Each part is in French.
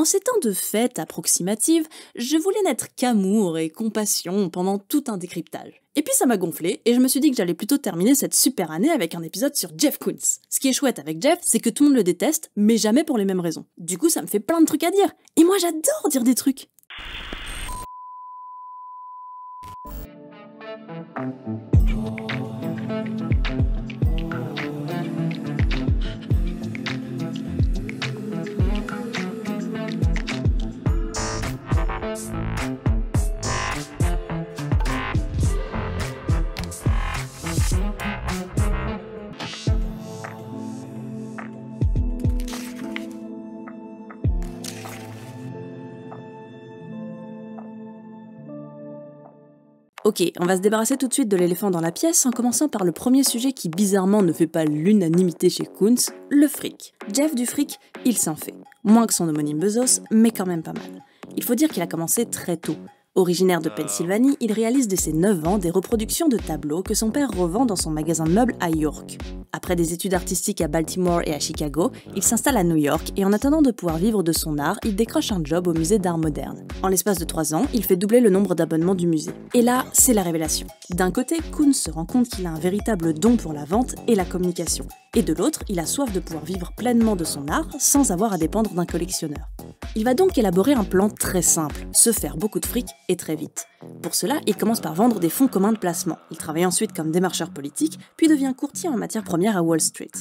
En ces temps de fête approximative, je voulais n'être qu'amour et compassion pendant tout un décryptage. Et puis ça m'a gonflé, et je me suis dit que j'allais plutôt terminer cette super année avec un épisode sur Jeff Koons. Ce qui est chouette avec Jeff, c'est que tout le monde le déteste, mais jamais pour les mêmes raisons. Du coup, ça me fait plein de trucs à dire. Et moi, j'adore dire des trucs. Ok, on va se débarrasser tout de suite de l'éléphant dans la pièce en commençant par le premier sujet qui bizarrement ne fait pas l'unanimité chez Koons, le fric. Jeff du fric, il s'en fait. Moins que son homonyme Bezos, mais quand même pas mal. Il faut dire qu'il a commencé très tôt. Originaire de Pennsylvanie, il réalise dès ses 9 ans des reproductions de tableaux que son père revend dans son magasin de meubles à York. Après des études artistiques à Baltimore et à Chicago, il s'installe à New York et en attendant de pouvoir vivre de son art, il décroche un job au musée d'art moderne. En l'espace de 3 ans, il fait doubler le nombre d'abonnements du musée. Et là, c'est la révélation. D'un côté, Koons se rend compte qu'il a un véritable don pour la vente et la communication. Et de l'autre, il a soif de pouvoir vivre pleinement de son art sans avoir à dépendre d'un collectionneur. Il va donc élaborer un plan très simple, se faire beaucoup de fric et très vite. Pour cela, il commence par vendre des fonds communs de placement. Il travaille ensuite comme démarcheur politique, puis devient courtier en matières premières à Wall Street.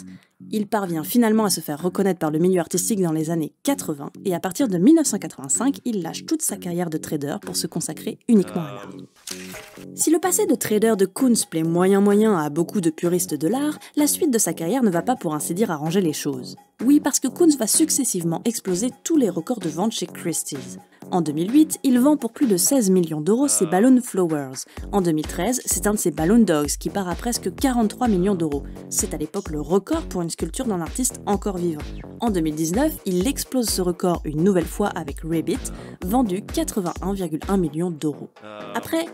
Il parvient finalement à se faire reconnaître par le milieu artistique dans les années 80, et à partir de 1985, il lâche toute sa carrière de trader pour se consacrer uniquement à l'art. Si le passé de trader de Koons plaît moyen à beaucoup de puristes de l'art, la suite de sa carrière ne va pas pour ainsi dire arranger les choses. Oui, parce que Koons va successivement exploser tous les records de vente chez Christie's. En 2008, il vend pour plus de 16 millions d'euros ses Balloon Flowers. En 2013, c'est un de ses Balloon Dogs qui part à presque 43 millions d'euros. C'est à l'époque le record pour une sculpture d'un artiste encore vivant. En 2019, il explose ce record une nouvelle fois avec Rabbit, vendu 81,1 millions d'euros. Après,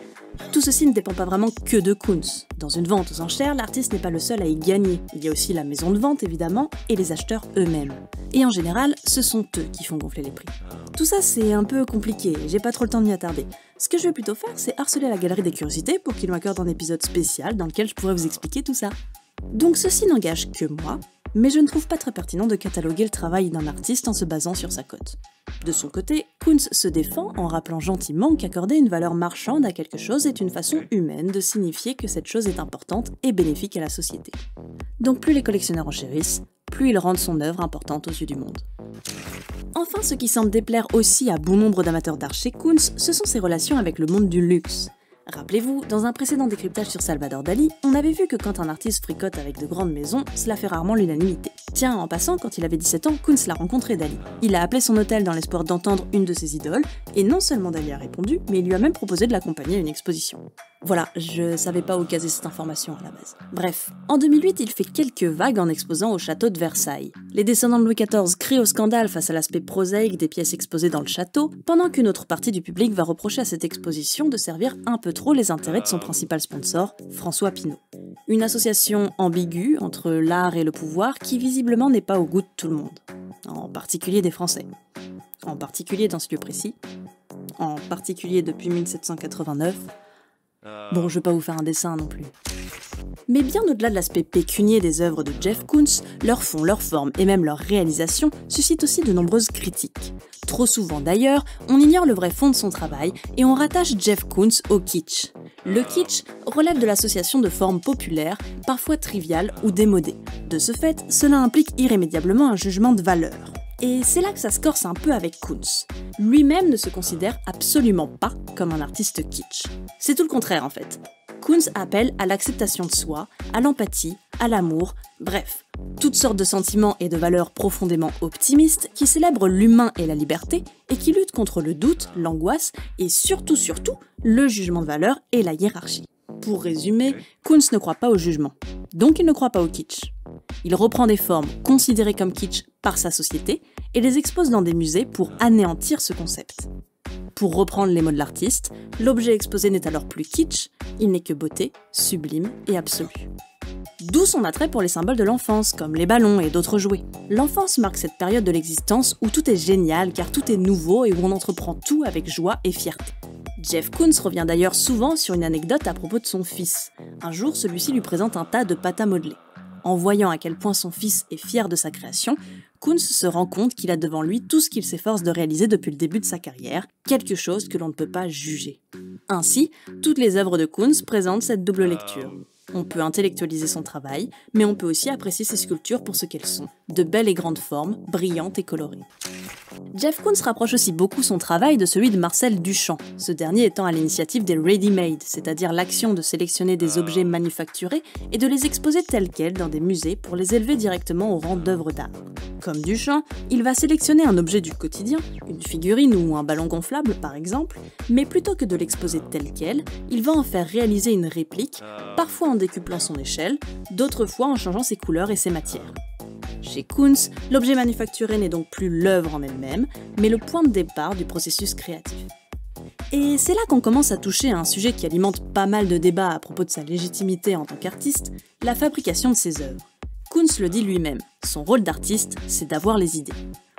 tout ceci ne dépend pas vraiment que de Koons. Dans une vente aux enchères, l'artiste n'est pas le seul à y gagner. Il y a aussi la maison de vente évidemment, et les acheteurs eux-mêmes. Et en général, ce sont eux qui font gonfler les prix. Tout ça c'est un peu compliqué, j'ai pas trop le temps de m'y attarder. Ce que je vais plutôt faire, c'est harceler la galerie des curiosités pour qu'ils m'accordent un épisode spécial dans lequel je pourrais vous expliquer tout ça. Donc ceci n'engage que moi, mais je ne trouve pas très pertinent de cataloguer le travail d'un artiste en se basant sur sa cote. De son côté, Koons se défend en rappelant gentiment qu'accorder une valeur marchande à quelque chose est une façon humaine de signifier que cette chose est importante et bénéfique à la société. Donc plus les collectionneurs en chérissent, plus ils rendent son œuvre importante aux yeux du monde. Enfin, ce qui semble déplaire aussi à bon nombre d'amateurs d'art chez Koons, ce sont ses relations avec le monde du luxe. Rappelez-vous, dans un précédent décryptage sur Salvador Dali, on avait vu que quand un artiste fricote avec de grandes maisons, cela fait rarement l'unanimité. Tiens, en passant, quand il avait 17 ans, Koons l'a rencontré Dali. Il a appelé son hôtel dans l'espoir d'entendre une de ses idoles, et non seulement Dali a répondu, mais il lui a même proposé de l'accompagner à une exposition. Voilà, je savais pas où caser cette information à la base. Bref, en 2008, il fait quelques vagues en exposant au château de Versailles. Les descendants de Louis XIV crient au scandale face à l'aspect prosaïque des pièces exposées dans le château, pendant qu'une autre partie du public va reprocher à cette exposition de servir un peu trop les intérêts de son principal sponsor, François Pinault. Une association ambiguë entre l'art et le pouvoir qui visiblement n'est pas au goût de tout le monde. En particulier des Français. En particulier dans ce lieu précis. En particulier depuis 1789. Bon, je vais pas vous faire un dessin non plus. Mais bien au-delà de l'aspect pécunier des œuvres de Jeff Koons, leur fond, leur forme et même leur réalisation suscitent aussi de nombreuses critiques. Trop souvent d'ailleurs, on ignore le vrai fond de son travail et on rattache Jeff Koons au kitsch. Le kitsch relève de l'association de formes populaires, parfois triviales ou démodées. De ce fait, cela implique irrémédiablement un jugement de valeur. Et c'est là que ça se corse un peu avec Koons. Lui-même ne se considère absolument pas comme un artiste kitsch. C'est tout le contraire en fait. Koons appelle à l'acceptation de soi, à l'empathie, à l'amour, bref, toutes sortes de sentiments et de valeurs profondément optimistes qui célèbrent l'humain et la liberté et qui luttent contre le doute, l'angoisse et surtout, le jugement de valeur et la hiérarchie. Pour résumer, Koons ne croit pas au jugement, donc il ne croit pas au kitsch. Il reprend des formes considérées comme kitsch par sa société et les expose dans des musées pour anéantir ce concept. Pour reprendre les mots de l'artiste, l'objet exposé n'est alors plus kitsch, il n'est que beauté, sublime et absolue. D'où son attrait pour les symboles de l'enfance, comme les ballons et d'autres jouets. L'enfance marque cette période de l'existence où tout est génial car tout est nouveau et où on entreprend tout avec joie et fierté. Jeff Koons revient d'ailleurs souvent sur une anecdote à propos de son fils. Un jour, celui-ci lui présente un tas de pâte à modeler. En voyant à quel point son fils est fier de sa création, Koons se rend compte qu'il a devant lui tout ce qu'il s'efforce de réaliser depuis le début de sa carrière, quelque chose que l'on ne peut pas juger. Ainsi, toutes les œuvres de Koons présentent cette double lecture. On peut intellectualiser son travail, mais on peut aussi apprécier ses sculptures pour ce qu'elles sont, de belles et grandes formes, brillantes et colorées. Jeff Koons rapproche aussi beaucoup son travail de celui de Marcel Duchamp, ce dernier étant à l'initiative des ready-made, c'est-à-dire l'action de sélectionner des objets manufacturés et de les exposer tels quels dans des musées pour les élever directement au rang d'œuvres d'art. Comme Duchamp, il va sélectionner un objet du quotidien, une figurine ou un ballon gonflable par exemple, mais plutôt que de l'exposer tel quel, il va en faire réaliser une réplique, parfois en décuplant son échelle, d'autres fois en changeant ses couleurs et ses matières. Chez Koons, l'objet manufacturé n'est donc plus l'œuvre en elle-même, mais le point de départ du processus créatif. Et c'est là qu'on commence à toucher à un sujet qui alimente pas mal de débats à propos de sa légitimité en tant qu'artiste, la fabrication de ses œuvres. Koons le dit lui-même, son rôle d'artiste, c'est d'avoir les idées.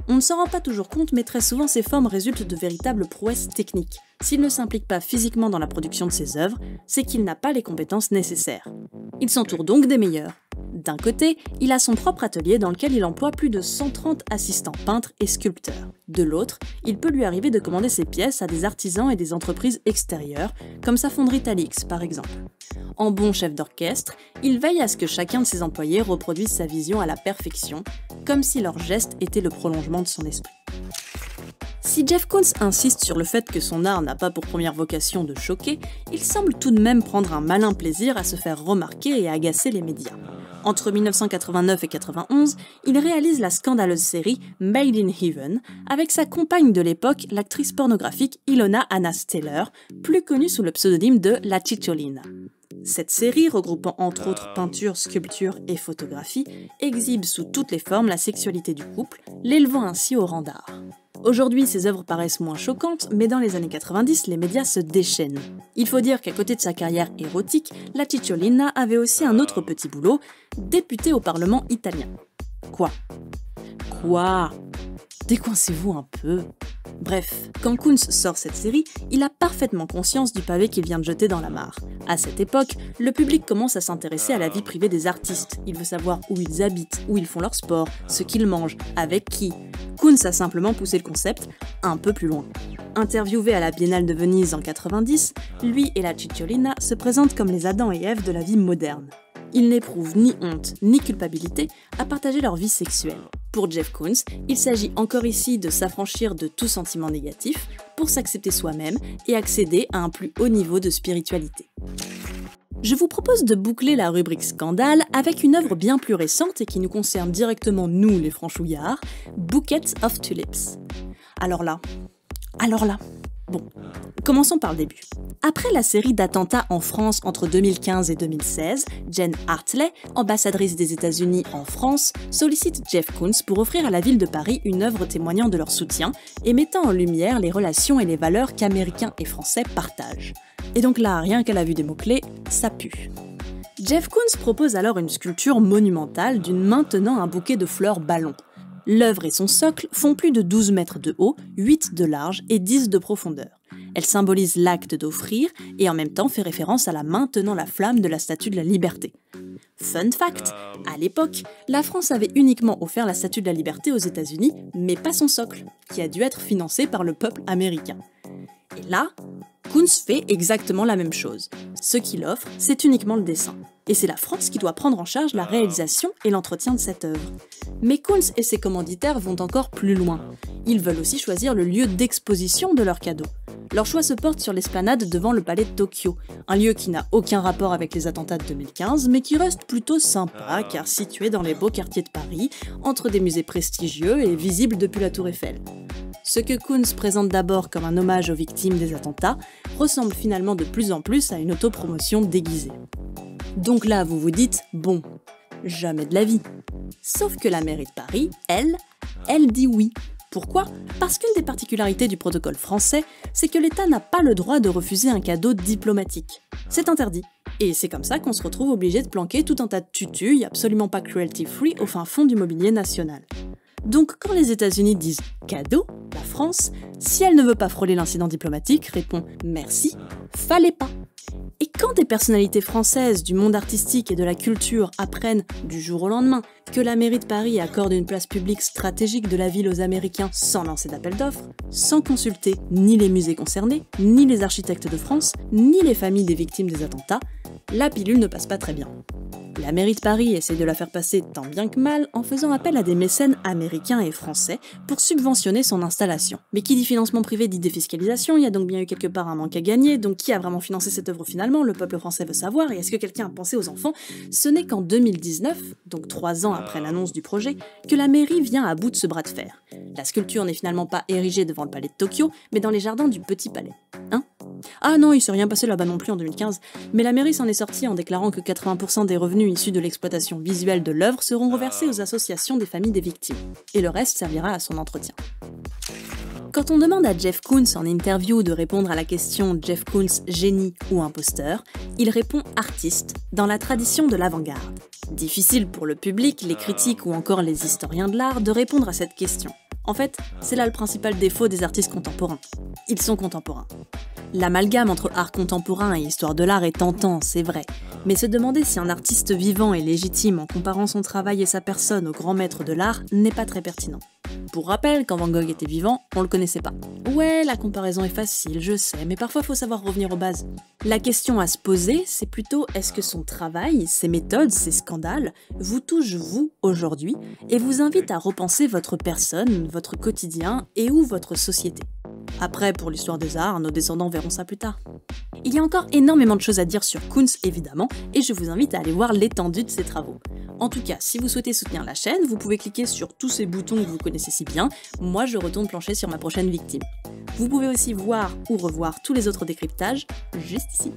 On ne s'en rend pas toujours compte, mais très souvent ces formes résultent de véritables prouesses techniques. S'il ne s'implique pas physiquement dans la production de ses œuvres, c'est qu'il n'a pas les compétences nécessaires. Il s'entoure donc des meilleurs. D'un côté, il a son propre atelier dans lequel il emploie plus de 130 assistants peintres et sculpteurs. De l'autre, il peut lui arriver de commander ses pièces à des artisans et des entreprises extérieures, comme sa fonderie Talix par exemple. En bon chef d'orchestre, il veille à ce que chacun de ses employés reproduise sa vision à la perfection, comme si leur geste était le prolongement de son esprit. Si Jeff Koons insiste sur le fait que son art n'a pas pour première vocation de choquer, il semble tout de même prendre un malin plaisir à se faire remarquer et à agacer les médias. Entre 1989 et 1991, il réalise la scandaleuse série Made in Heaven avec sa compagne de l'époque, l'actrice pornographique Ilona Anna Steller, plus connue sous le pseudonyme de La Cicciolina. Cette série, regroupant entre autres peinture, sculpture et photographie, exhibe sous toutes les formes la sexualité du couple, l'élevant ainsi au rang d'art. Aujourd'hui, ces œuvres paraissent moins choquantes, mais dans les années 90, les médias se déchaînent. Il faut dire qu'à côté de sa carrière érotique, la Cicciolina avait aussi un autre petit boulot, députée au Parlement italien. Quoi ? Décoincez-vous un peu. Bref, quand Koons sort cette série, il a parfaitement conscience du pavé qu'il vient de jeter dans la mare. À cette époque, le public commence à s'intéresser à la vie privée des artistes. Il veut savoir où ils habitent, où ils font leur sport, ce qu'ils mangent, avec qui. Koons a simplement poussé le concept un peu plus loin. Interviewé à la Biennale de Venise en 90, lui et la Cicciolina se présentent comme les Adam et Ève de la vie moderne. Ils n'éprouvent ni honte ni culpabilité à partager leur vie sexuelle. Pour Jeff Koons, il s'agit encore ici de s'affranchir de tout sentiment négatif pour s'accepter soi-même et accéder à un plus haut niveau de spiritualité. Je vous propose de boucler la rubrique scandale avec une œuvre bien plus récente et qui nous concerne directement nous les franchouillards, Bouquets of Tulips. Alors là, bon, commençons par le début. Après la série d'attentats en France entre 2015 et 2016, Jen Hartley, ambassadrice des États-Unis en France, sollicite Jeff Koons pour offrir à la ville de Paris une œuvre témoignant de leur soutien et mettant en lumière les relations et les valeurs qu'Américains et Français partagent. Et donc là, rien qu'à la vue des mots-clés, ça pue. Jeff Koons propose alors une sculpture monumentale d'une main tenant un bouquet de fleurs ballons. L'œuvre et son socle font plus de 12 mètres de haut, 8 de large et 10 de profondeur. Elle symbolise l'acte d'offrir et en même temps fait référence à la main tenant la flamme de la Statue de la Liberté. Fun fact, à l'époque, la France avait uniquement offert la Statue de la Liberté aux États-Unis, mais pas son socle, qui a dû être financé par le peuple américain. Et là, Koons fait exactement la même chose. Ce qu'il offre, c'est uniquement le dessin. Et c'est la France qui doit prendre en charge la réalisation et l'entretien de cette œuvre. Mais Koons et ses commanditaires vont encore plus loin. Ils veulent aussi choisir le lieu d'exposition de leur cadeau. Leur choix se porte sur l'esplanade devant le palais de Tokyo, un lieu qui n'a aucun rapport avec les attentats de 2015, mais qui reste plutôt sympa car situé dans les beaux quartiers de Paris, entre des musées prestigieux et visible depuis la Tour Eiffel. Ce que Koons présente d'abord comme un hommage aux victimes des attentats ressemble finalement de plus en plus à une autopromotion déguisée. Donc là, vous vous dites, bon, jamais de la vie. Sauf que la mairie de Paris, elle dit oui. Pourquoi ? Parce qu'une des particularités du protocole français, c'est que l'État n'a pas le droit de refuser un cadeau diplomatique. C'est interdit. Et c'est comme ça qu'on se retrouve obligé de planquer tout un tas de tutus, absolument pas cruelty-free, au fin fond du mobilier national. Donc quand les États-Unis disent cadeau, la France, si elle ne veut pas frôler l'incident diplomatique, répond merci, fallait pas. Et quand des personnalités françaises du monde artistique et de la culture apprennent, du jour au lendemain, que la mairie de Paris accorde une place publique stratégique de la ville aux Américains sans lancer d'appel d'offres, sans consulter ni les musées concernés, ni les architectes de France, ni les familles des victimes des attentats, la pilule ne passe pas très bien. La mairie de Paris essaie de la faire passer tant bien que mal en faisant appel à des mécènes américains et français pour subventionner son installation. Mais qui dit financement privé dit défiscalisation, il y a donc bien eu quelque part un manque à gagner, donc qui a vraiment financé cette œuvre finalement? Le peuple français veut savoir, et est-ce que quelqu'un a pensé aux enfants? Ce n'est qu'en 2019, donc 3 ans après l'annonce du projet, que la mairie vient à bout de ce bras de fer. La sculpture n'est finalement pas érigée devant le palais de Tokyo, mais dans les jardins du Petit Palais. Hein? Ah non, il s'est rien passé là-bas non plus en 2015, mais la mairie s'en est sortie en déclarant que 80% des revenus issus de l'exploitation visuelle de l'œuvre seront reversés aux associations des familles des victimes, et le reste servira à son entretien. Quand on demande à Jeff Koons en interview de répondre à la question Jeff Koons génie ou imposteur, il répond artiste, dans la tradition de l'avant-garde. Difficile pour le public, les critiques ou encore les historiens de l'art de répondre à cette question. En fait, c'est là le principal défaut des artistes contemporains. Ils sont contemporains. L'amalgame entre art contemporain et histoire de l'art est tentant, c'est vrai, mais se demander si un artiste vivant est légitime en comparant son travail et sa personne au grand maître de l'art n'est pas très pertinent. Pour rappel, quand Van Gogh était vivant, on le connaissait pas. Ouais, la comparaison est facile, je sais, mais parfois faut savoir revenir aux bases. La question à se poser, c'est plutôt est-ce que son travail, ses méthodes, ses scandales, vous touchent vous, aujourd'hui, et vous invitent à repenser votre personne, votre quotidien et ou votre société. Après, pour l'histoire des arts, nos descendants verront ça plus tard. Il y a encore énormément de choses à dire sur Koons, évidemment, et je vous invite à aller voir l'étendue de ses travaux. En tout cas, si vous souhaitez soutenir la chaîne, vous pouvez cliquer sur tous ces boutons que vous connaissez si bien. Moi, je retourne plancher sur ma prochaine victime. Vous pouvez aussi voir ou revoir tous les autres décryptages, juste ici.